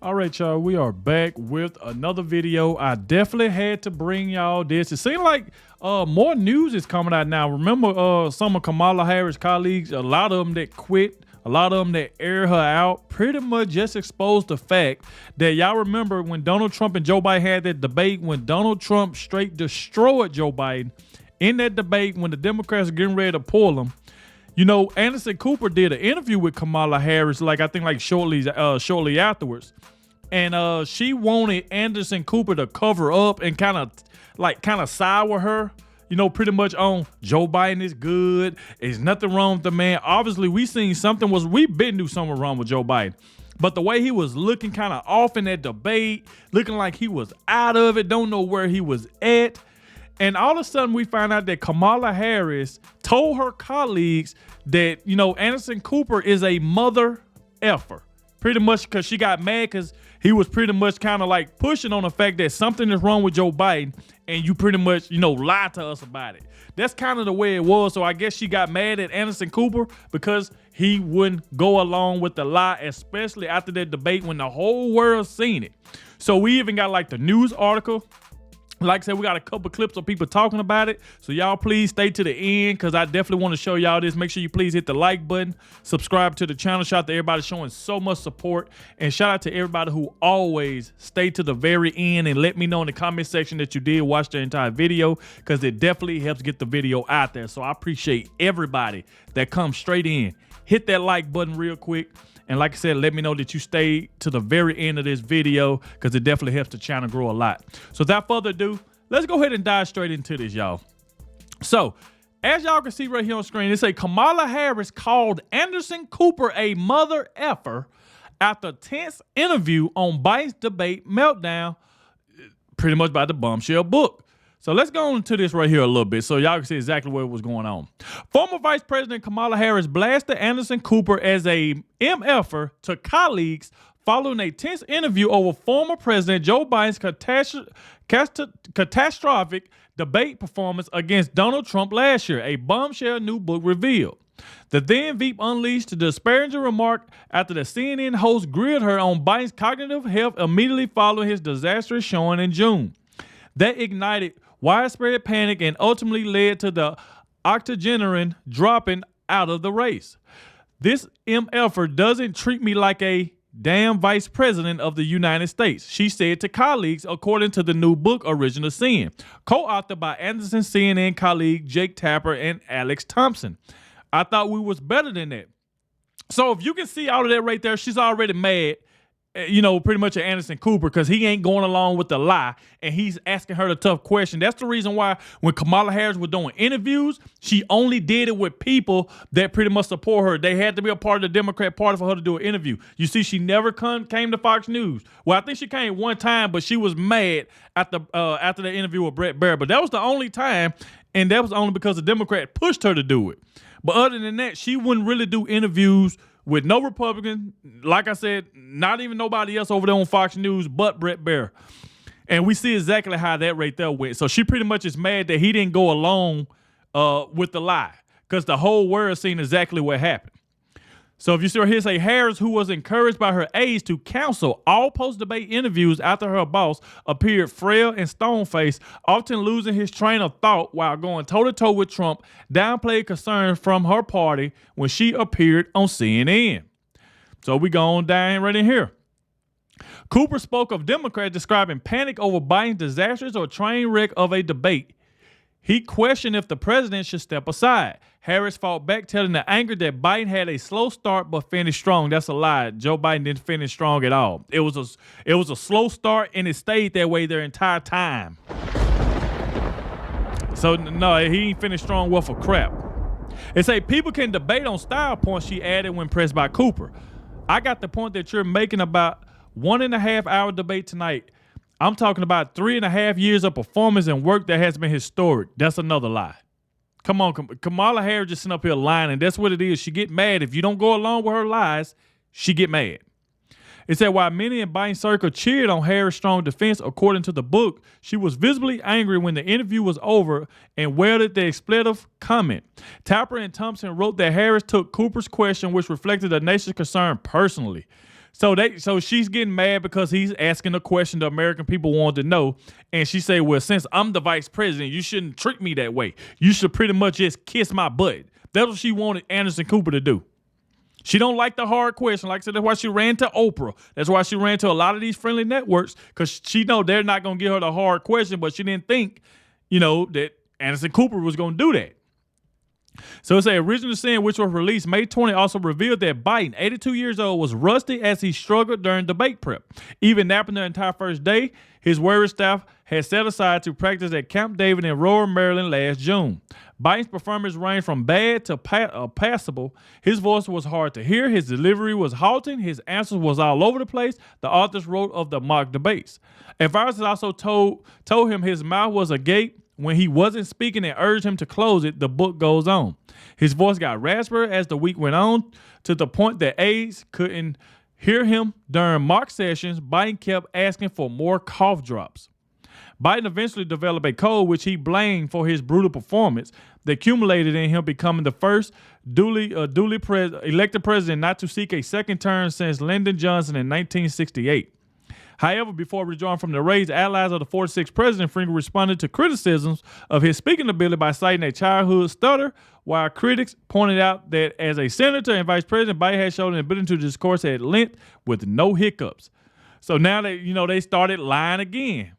All right, y'all, we are back with another video. I definitely had to bring y'all this. It seems like more news is coming out now. Remember some of Kamala Harris' colleagues, a lot of them that quit, a lot of them that air her out, pretty much just exposed the fact that y'all remember when Donald Trump and Joe Biden had that debate, when Donald Trump straight destroyed Joe Biden in that debate when the Democrats are getting ready to pull him. You know, Anderson Cooper did an interview with Kamala Harris, I think shortly afterwards. And she wanted Anderson Cooper to cover up and kind of side with her, you know, pretty much on Joe Biden is good. There's nothing wrong with the man. Obviously, we knew something was wrong with Joe Biden. But the way he was looking kind of off in that debate, looking like he was out of it, don't know where he was at. And all of a sudden, we find out that Kamala Harris told her colleagues that, you know, Anderson Cooper is a mother effer. Pretty much because she got mad because he was pretty much kind of like pushing on the fact that something is wrong with Joe Biden and you pretty much, you know, lied to us about it. That's kind of the way it was. So I guess she got mad at Anderson Cooper because he wouldn't go along with the lie, especially after that debate when the whole world seen it. So we even got like the news article. Like I said, we got a couple clips of people talking about it. So y'all please stay to the end because I definitely want to show y'all this. Make sure you please hit the like button, subscribe to the channel. Shout out to everybody showing so much support. And shout out to everybody who always stay to the very end and let me know in the comment section that you did watch the entire video because it definitely helps get the video out there. So I appreciate everybody that comes straight in. Hit that like button real quick. And like I said, let me know that you stay to the very end of this video because it definitely helps the channel grow a lot. So without further ado, let's go ahead and dive straight into this, y'all. So as y'all can see right here on screen, it say Kamala Harris called Anderson Cooper a mother effer after tense interview on Biden's debate meltdown, pretty much by the bombshell book. So let's go into this right here a little bit so y'all can see exactly what was going on. Former Vice President Kamala Harris blasted Anderson Cooper as a MFer to colleagues following a tense interview over former President Joe Biden's catastrophic debate performance against Donald Trump last year, a bombshell new book revealed. The then Veep unleashed the disparaging remark after the CNN host grilled her on Biden's cognitive health immediately following his disastrous showing in June. That ignited widespread panic and ultimately led to the octogenarian dropping out of the race. This MFer doesn't treat me like a damn vice president of the United States, she said to colleagues, according to the new book, Original Sin, co-authored by Anderson CNN colleague Jake Tapper and Alex Thompson. I thought we was better than that. So if you can see all of that right there, she's already mad, you know, pretty much at Anderson Cooper because he ain't going along with the lie and he's asking her the tough question. That's the reason why when Kamala Harris was doing interviews, she only did it with people that pretty much support her. They had to be a part of the Democrat Party for her to do an interview. You see, she never came to Fox News. Well, I think she came one time, but she was mad after the interview with Brett Baer. But that was the only time, and that was only because the Democrat pushed her to do it. But other than that, she wouldn't really do interviews with no Republican, like I said, not even nobody else over there on Fox News but Brett Baer. And we see exactly how that right there went. So she pretty much is mad that he didn't go along with the lie because the whole world seen exactly what happened. So if you see right here, say Harris, who was encouraged by her aides to cancel all post-debate interviews after her boss appeared frail and stone-faced, often losing his train of thought while going toe-to-toe with Trump, downplayed concern from her party when she appeared on CNN. So we go on down right in here. Cooper spoke of Democrats describing panic over Biden's disastrous or train wreck of a debate. He questioned if the president should step aside. Harris fought back, telling the anchor that Biden had a slow start but finished strong. That's a lie. Joe Biden didn't finish strong at all. It was a slow start, and it stayed that way their entire time. So, no, he ain't finished strong worth of crap. It say people can debate on style points, she added when pressed by Cooper. I got the point that you're making about 1.5 hour debate tonight. I'm talking about 3.5 years of performance and work that has been historic. That's another lie. Come on, Kamala Harris just sitting up here lying, and that's what it is. She get mad. If you don't go along with her lies, she get mad. It said while many in Biden's circle cheered on Harris' strong defense, according to the book, she was visibly angry when the interview was over and wielded the expletive comment. Tapper and Thompson wrote that Harris took Cooper's question, which reflected the nation's concern, personally. So she's getting mad because he's asking a question the American people want to know. And she say, well, since I'm the vice president, you shouldn't treat me that way. You should pretty much just kiss my butt. That's what she wanted Anderson Cooper to do. She don't like the hard question. Like I said, that's why she ran to Oprah. That's why she ran to a lot of these friendly networks, because she know they're not going to give her the hard question, but she didn't think, that Anderson Cooper was going to do that. So it's an original sin which was released May 20 also revealed that Biden, 82 years old, was rusty as he struggled during debate prep. Even napping the entire first day, his warrior staff had set aside to practice at Camp David in rural Maryland last June. Biden's performance ranged from bad to passable. His voice was hard to hear. His delivery was halting. His answers was all over the place. The authors wrote of the mock debates. Advisors also told him his mouth was agape when he wasn't speaking and urged him to close it. The book goes on. His voice got raspier as the week went on, to the point that aides couldn't hear him during mock sessions. Biden kept asking for more cough drops. Biden eventually developed a cold which he blamed for his brutal performance that accumulated in him becoming the first duly elected president not to seek a second term since Lyndon Johnson in 1968. However, before withdrawing from the race, allies of the 46th president frequently responded to criticisms of his speaking ability by citing a childhood stutter, while critics pointed out that as a senator and vice president, Biden had shown an ability to discourse at length with no hiccups. So now they started lying again.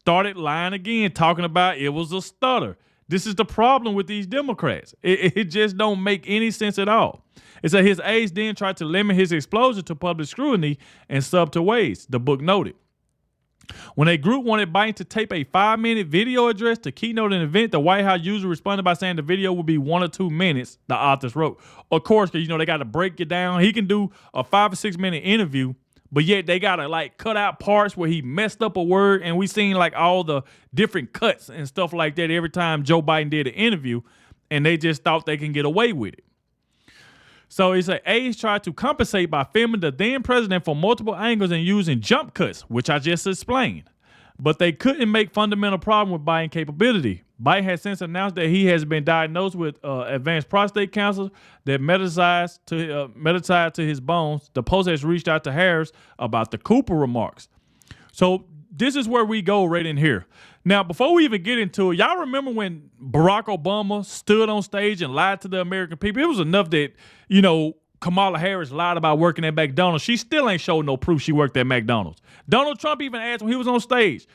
Talking about it was a stutter. This is the problem with these Democrats. It just don't make any sense at all. It said his aides then tried to limit his exposure to public scrutiny in subtle ways, the book noted. When a group wanted Biden to tape a 5-minute video address to keynote an event, the White House usually responded by saying the video would be 1 or 2 minutes, the authors wrote. Of course, because they got to break it down. He can do a 5 or 6 minute interview, but yet they got to cut out parts where he messed up a word, and we seen all the different cuts and stuff like that every time Joe Biden did an interview, and they just thought they can get away with it. So it's aides tried to compensate by filming the then president from multiple angles and using jump cuts, which I just explained. But they couldn't make fundamental problem with Biden's capability. Biden has since announced that he has been diagnosed with advanced prostate cancer that metastasized to his bones. The Post has reached out to Harris about the Cooper remarks. So this is where we go right in here. Now, before we even get into it, y'all remember when Barack Obama stood on stage and lied to the American people? It was enough that, Kamala Harris lied about working at McDonald's. She still ain't showed no proof she worked at McDonald's. Donald Trump even asked when he was on stage.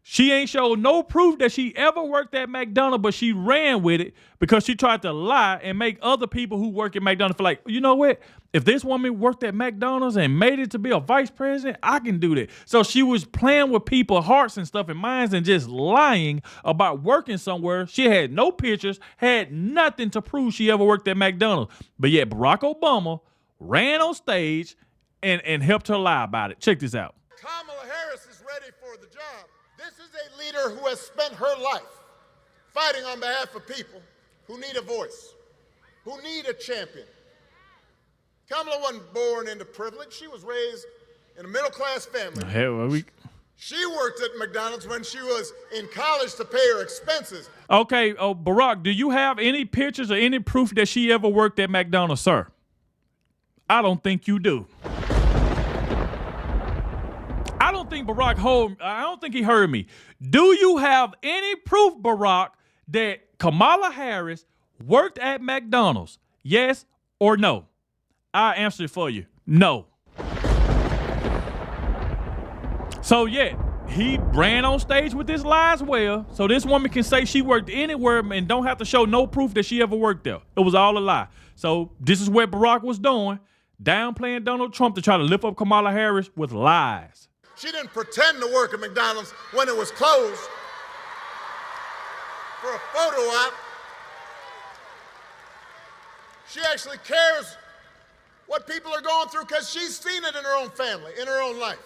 She ain't showed no proof that she ever worked at McDonald's, but she ran with it because she tried to lie and make other people who work at McDonald's feel like, you know what? If this woman worked at McDonald's and made it to be a vice president, I can do that. So she was playing with people's hearts and stuff and minds and just lying about working somewhere. She had no pictures, had nothing to prove she ever worked at McDonald's. But yet Barack Obama ran on stage and helped her lie about it. Check this out. Kamala Harris is ready for the job. This is a leader who has spent her life fighting on behalf of people who need a voice, who need a champion. Kamala wasn't born into privilege. She was raised in a middle-class family. She worked at McDonald's when she was in college to pay her expenses. Okay, Barack, do you have any pictures or any proof that she ever worked at McDonald's, sir? I don't think you do. I don't think he heard me. Do you have any proof, Barack, that Kamala Harris worked at McDonald's? Yes or no? I answer it for you. No. So yeah, he ran on stage with this lie as well. So this woman can say she worked anywhere and don't have to show no proof that she ever worked there. It was all a lie. So this is what Barack was doing, downplaying Donald Trump to try to lift up Kamala Harris with lies. She didn't pretend to work at McDonald's when it was closed for a photo op. She actually cares what people are going through because she's seen it in her own family, in her own life.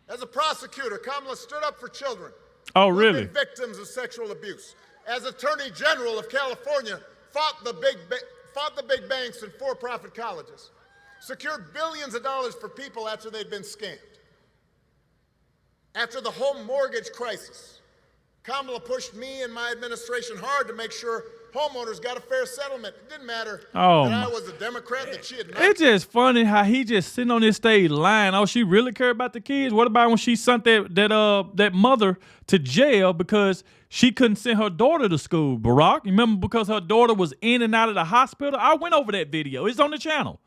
As a prosecutor, Kamala stood up for children. Oh, really? Victims of sexual abuse. As Attorney General of California, fought the big banks and for-profit colleges. Secured billions of dollars for people after they'd been scammed. After the home mortgage crisis, Kamala pushed me and my administration hard to make sure homeowners got a fair settlement. It didn't matter that I was a Democrat, that she had not. It's just funny how he just sitting on this stage lying. Oh, she really cared about the kids? What about when she sent that mother to jail because she couldn't send her daughter to school, Barack? You remember, because her daughter was in and out of the hospital? I went over that video. It's on the channel.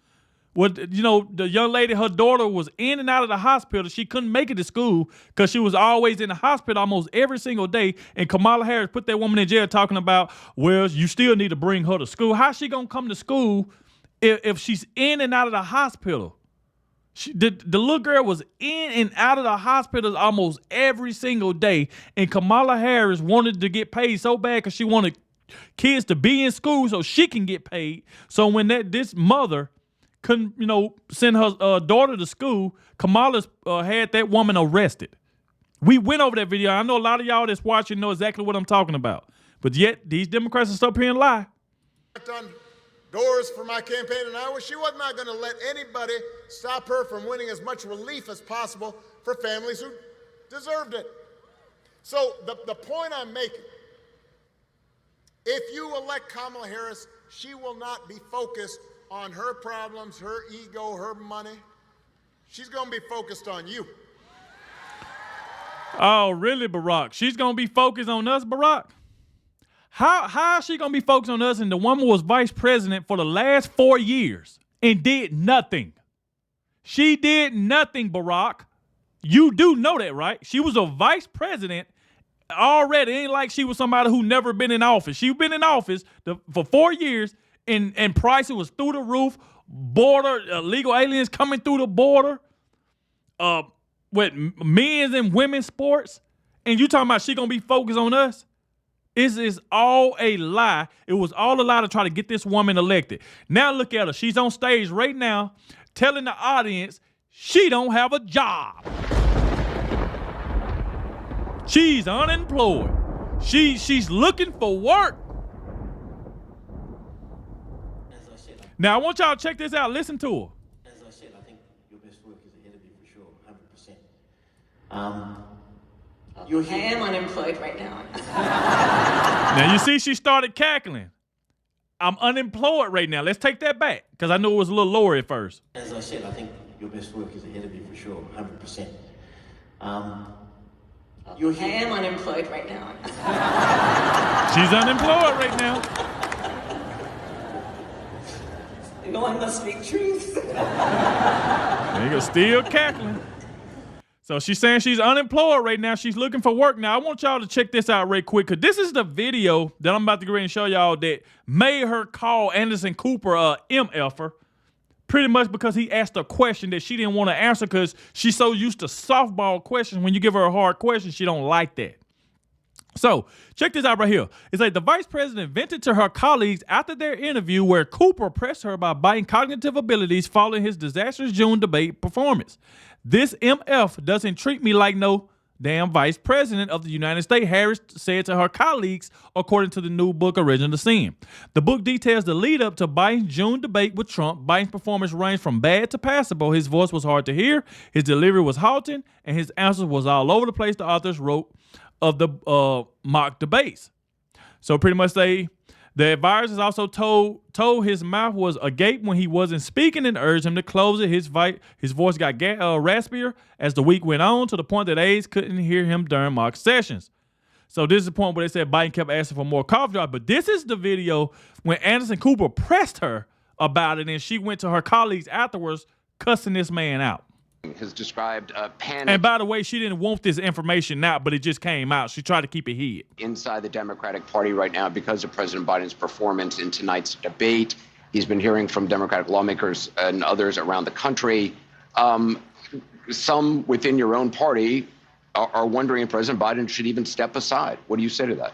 The young lady, her daughter was in and out of the hospital. She couldn't make it to school because she was always in the hospital almost every single day. And Kamala Harris put that woman in jail talking about, well, you still need to bring her to school. How's she going to come to school if she's in and out of the hospital? The little girl was in and out of the hospital almost every single day. And Kamala Harris wanted to get paid so bad because she wanted kids to be in school so she can get paid. So when this mother couldn't, send her daughter to school, Kamala had that woman arrested. We went over that video. I know a lot of y'all that's watching know exactly what I'm talking about. But yet, these Democrats are up here and lie. On doors for my campaign in Iowa, she was not going to let anybody stop her from winning as much relief as possible for families who deserved it. So the point I'm making, if you elect Kamala Harris, she will not be focused on her problems, her ego, her money. She's going to be focused on you. Oh, really, Barack? She's going to be focused on us, Barack? How is she going to be focused on us? And the woman was vice president for the last 4 years and did nothing. She did nothing, Barack. You do know that, right? She was a vice president already. It ain't like she was somebody who never been in office. She's been in office for 4 years. And prices was through the roof. Border illegal aliens coming through the border. With men's and women's sports. And you talking about she gonna be focused on us? This is all a lie. It was all a lie to try to get this woman elected. Now look at her. She's on stage right now telling the audience she don't have a job. She's unemployed. She's looking for work. Now, I want y'all to check this out. Listen to her. As I said, I think your best work is ahead of you for sure, 100%. I am unemployed right now. Now, you see, she started cackling. I'm unemployed right now. Let's take that back, because I knew it was a little lower at first. As I said, I think your best work is ahead of you for sure, 100%. I am unemployed right now. She's unemployed right now. No one must speak truth. Nigga still cackling. So she's saying she's unemployed right now. She's looking for work. Now, I want y'all to check this out right quick, because this is the video that I'm about to go ahead and show y'all that made her call Anderson Cooper a MFer, pretty much because he asked a question that she didn't want to answer because she's so used to softball questions. When you give her a hard question, she don't like that. So, check this out right here. It's like the vice president vented to her colleagues after their interview where Cooper pressed her about Biden's cognitive abilities following his disastrous June debate performance. This MF doesn't treat me like no damn vice president of the United States, Harris said to her colleagues, according to the new book, Original Sin. The book details the lead up to Biden's June debate with Trump. Biden's performance ranged from bad to passable. His voice was hard to hear, his delivery was halting, and his answers was all over the place, the authors wrote of the mock debates. So pretty much the advisors also told his mouth was agape when he wasn't speaking and urged him to close it. His voice got raspier as the week went on, to the point that aides couldn't hear him during mock sessions. So this is the point where they said Biden kept asking for more cough drops. But this is the video when Anderson Cooper pressed her about it, and she went to her colleagues afterwards cussing this man out. Has described panic. And by the way, she didn't want this information out, but it just came out. She tried to keep it hid. Inside the Democratic Party right now because of President Biden's performance in tonight's debate. He's been hearing from Democratic lawmakers and others around the country. Some within your own party are wondering if President Biden should even step aside. What do you say to that?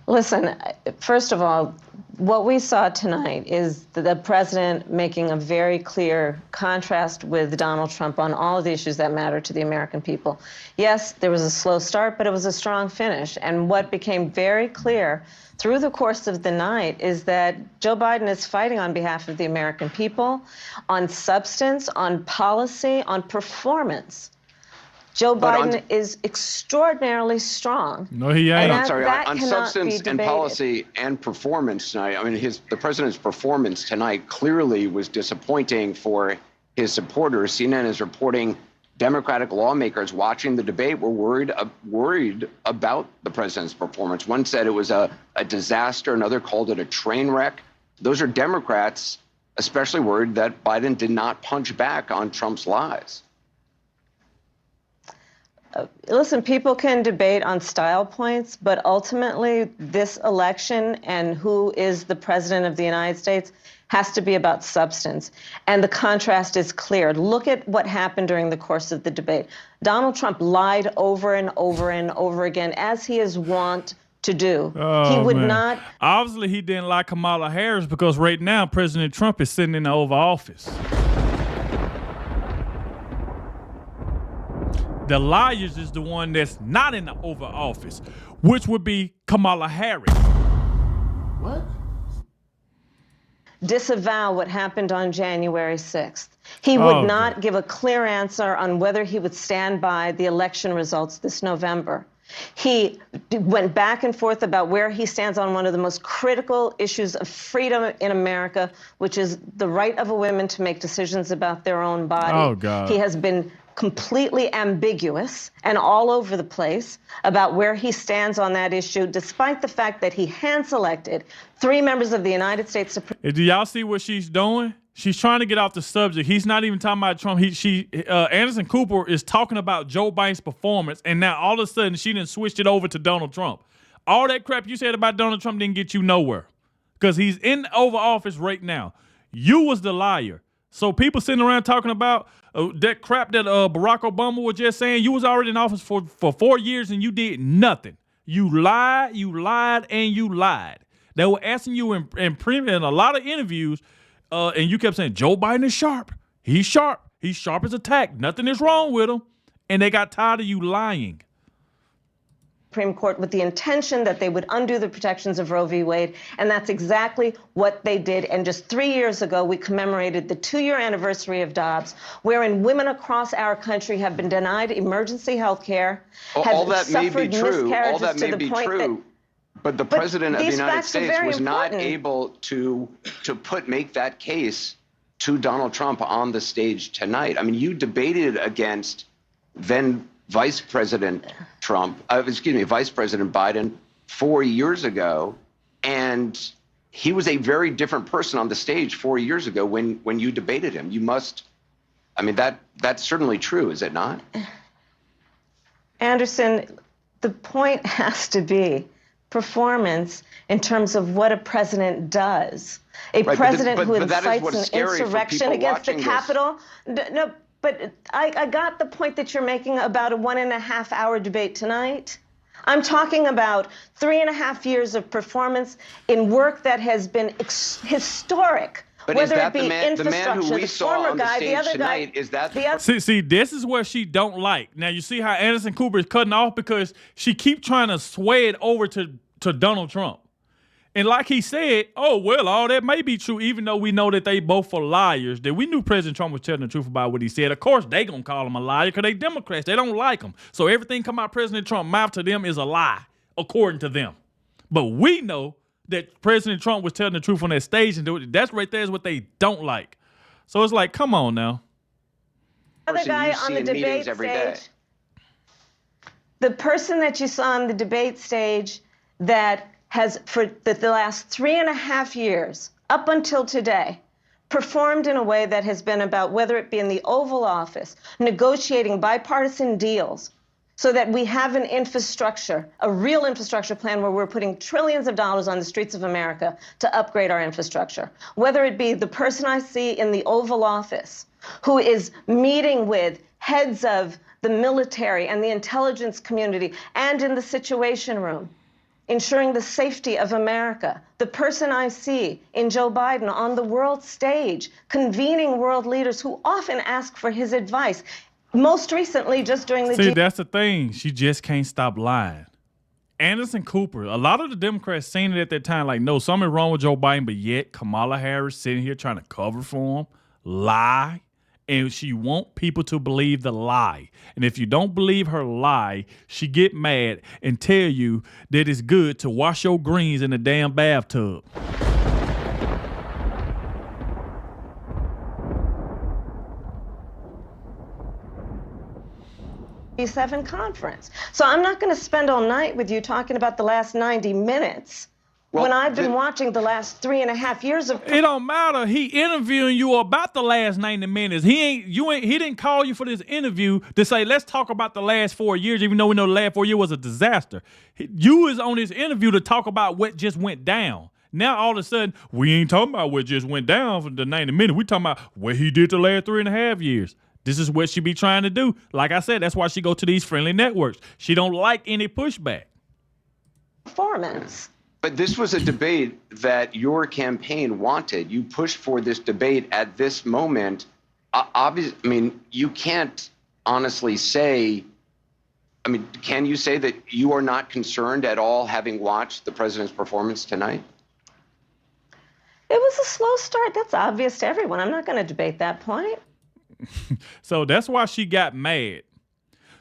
Listen, first of all, what we saw tonight is the president making a very clear contrast with Donald Trump on all of the issues that matter to the American people. Yes, there was a slow start, but it was a strong finish. And what became very clear through the course of the night is that Joe Biden is fighting on behalf of the American people, on substance, on policy, on performance. Joe But Biden is extraordinarily strong. No, he ain't. And I'm sorry, that on cannot substance be and debated. policy and performance tonight, I mean, the president's performance tonight clearly was disappointing for his supporters. CNN is reporting Democratic lawmakers watching the debate were worried about the president's performance. One said it was a disaster. Another called it a train wreck. Those are Democrats especially worried that Biden did not punch back on Trump's lies. Listen, people can debate on style points, but ultimately this election and who is the president of the United States has to be about substance. And the contrast is clear. Look at what happened during the course of the debate. Donald Trump lied over and over and over again, as he is wont to do. Oh, he would man. not. Obviously, he didn't like Kamala Harris because right now President Trump is sitting in the Oval Office. The liars is the one that's not in the Oval Office, which would be Kamala Harris. What? Disavow what happened on January 6th. He would Oh, not God. give a clear answer on whether he would stand by the election results this November. He went back and forth about where he stands on one of the most critical issues of freedom in America, which is the right of a woman to make decisions about their own body. Oh, God. He has been completely ambiguous and all over the place about where he stands on that issue, despite the fact that he hand-selected 3 members of the United States Supreme Court. Do y'all see what she's doing? She's trying to get off the subject. He's not even talking about Trump. Anderson Cooper is talking about Joe Biden's performance, and now all of a sudden she done switched it over to Donald Trump. All that crap you said about Donald Trump didn't get you nowhere because he's in the Oval Office right now. You was the liar. So people sitting around talking about that crap that Barack Obama was just saying, you was already in office for 4 years and you did nothing. You lied, and you lied. They were asking you in a lot of interviews, and you kept saying, Joe Biden is sharp. He's sharp. He's sharp as a tack. Nothing is wrong with him. And they got tired of you lying. Supreme Court with the intention that they would undo the protections of Roe v. Wade, and that's exactly what they did. And just 3 years ago, we commemorated the 2-year anniversary of Dobbs, wherein women across our country have been denied emergency health care, All that may be suffered true. All miscarriages that to may the be point true. But the president of the these United facts are States very was not important. able to make that case to Donald Trump on the stage tonight. I mean, you debated against then Vice President Vice President Biden 4 years ago, and he was a very different person on the stage 4 years ago when you debated him. You must, I mean, that's certainly true, is it not? Anderson, the point has to be performance in terms of what a president does. A Right, president who but that is incites what's an scary for insurrection people against the watching this. Capitol. No, but I got the point that you're making about a 1.5-hour debate tonight. I'm talking about 3.5 years of performance in work that has been historic. But whether is that it be the man infrastructure, who we the saw former on the guy, the stage other tonight? guy, Is that the other. See, this is where she don't like. Now, you see how Anderson Cooper is cutting off because she keep trying to sway it over to Donald Trump. And like he said, oh, well, all that may be true, even though we know that they both are liars, that we knew President Trump was telling the truth about what he said. Of course, they going to call him a liar because they Democrats. They don't like him. So everything come out President Trump's mouth to them is a lie, according to them. But we know that President Trump was telling the truth on that stage, and that's right there is what they don't like. So it's like, come on now. Other guy you on see the in meetings debate every day. stage, the person that you saw on the debate stage that has, for the last 3.5 years, up until today, performed in a way that has been about, whether it be in the Oval Office, negotiating bipartisan deals so that we have an infrastructure, a real infrastructure plan where we're putting trillions of dollars on the streets of America to upgrade our infrastructure. Whether it be the person I see in the Oval Office who is meeting with heads of the military and the intelligence community and in the Situation Room, ensuring the safety of America. The person I see in Joe Biden on the world stage, convening world leaders who often ask for his advice. Most recently, just during the See, that's the thing. She just can't stop lying. Anderson Cooper, a lot of the Democrats saying it at that time, like, no, something wrong with Joe Biden, but yet Kamala Harris sitting here trying to cover for him, lie, and she want people to believe the lie. And if you don't believe her lie, she get mad and tell you that it's good to wash your greens in the damn bathtub. 7 conference. So I'm not going to spend all night with you talking about the last 90 minutes when I've been watching the last 3.5 years of. It don't matter. He interviewing you about the last 90 minutes. He didn't call you for this interview to say, let's talk about the last 4 years, even though we know the last 4 years was a disaster. You was on this interview to talk about what just went down. Now, all of a sudden, we ain't talking about what just went down for the 90 minutes. We talking about what he did the last 3.5 years. This is what she be trying to do. Like I said, that's why she go to these friendly networks. She don't like any pushback. Performance. But this was a debate that your campaign wanted. You pushed for this debate at this moment. Obviously, I mean, you can't honestly say, I mean, can you say that you are not concerned at all having watched the president's performance tonight? It was a slow start. That's obvious to everyone. I'm not going to debate that point. So that's why she got mad.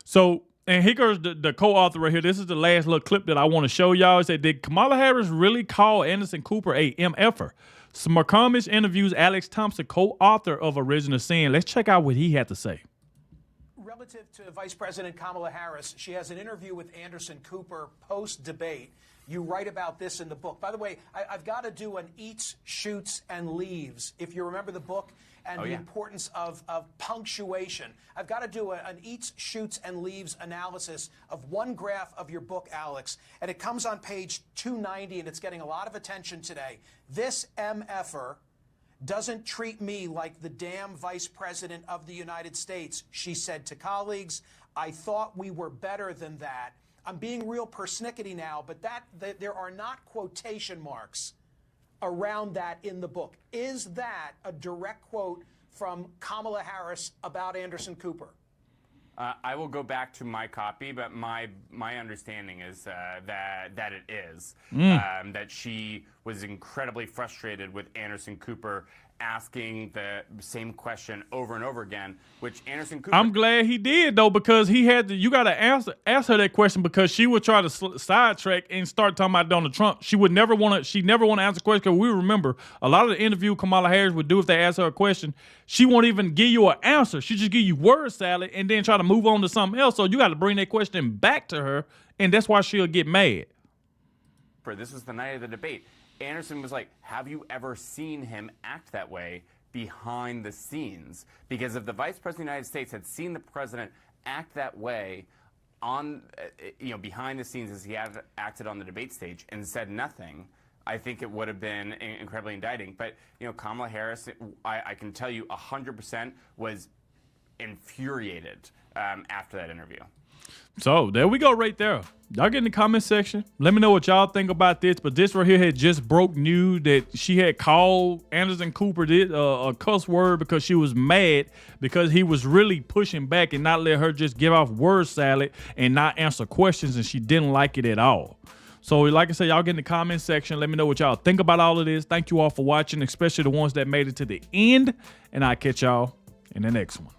So, and here goes the co-author right here. This is the last little clip that I want to show y'all. It said, did Kamala Harris really call Anderson Cooper a MFer? So McComish interviews Alex Thompson, co-author of Original Sin. Let's check out what he had to say. Relative to Vice President Kamala Harris, she has an interview with Anderson Cooper post-debate. You write about this in the book. By the way, I've got to do an eats, shoots, and leaves, if you remember the book, and the importance of punctuation. I've got to do an eats, shoots, and leaves analysis of one graph of your book, Alex, and it comes on page 290, and it's getting a lot of attention today. This MFer doesn't treat me like the damn Vice President of the United States, she said to colleagues. I thought we were better than that. I'm being real persnickety now, but there are not quotation marks around that in the book. Is that a direct quote from Kamala Harris about Anderson Cooper? I will go back to my copy, but my understanding is that it is. That she was incredibly frustrated with Anderson Cooper asking the same question over and over again, which Anderson Cooper... I'm glad he did, though, because he had to, you got to ask her that question, because she would try to sidetrack and start talking about Donald Trump. She never want to answer questions, because we remember a lot of the interview Kamala Harris would do if they ask her a question, she won't even give you an answer. She just give you word salad and then try to move on to something else. So you got to bring that question back to her, and that's why she'll get mad. This was the night of the debate. Anderson was like, have you ever seen him act that way behind the scenes? Because if the Vice President of the United States had seen the president act that way on, behind the scenes as he had acted on the debate stage and said nothing, I think it would have been incredibly indicting. But, Kamala Harris, I can tell you 100% was infuriated after that interview. So there we go right there. Y'all get in the comment section. Let me know what y'all think about this. But this right here had just broke news that she had called Anderson Cooper a cuss word because she was mad because he was really pushing back and not let her just give off word salad and not answer questions, and she didn't like it at all. So like I said, y'all get in the comment section. Let me know what y'all think about all of this. Thank you all for watching, especially the ones that made it to the end. And I'll catch y'all in the next one.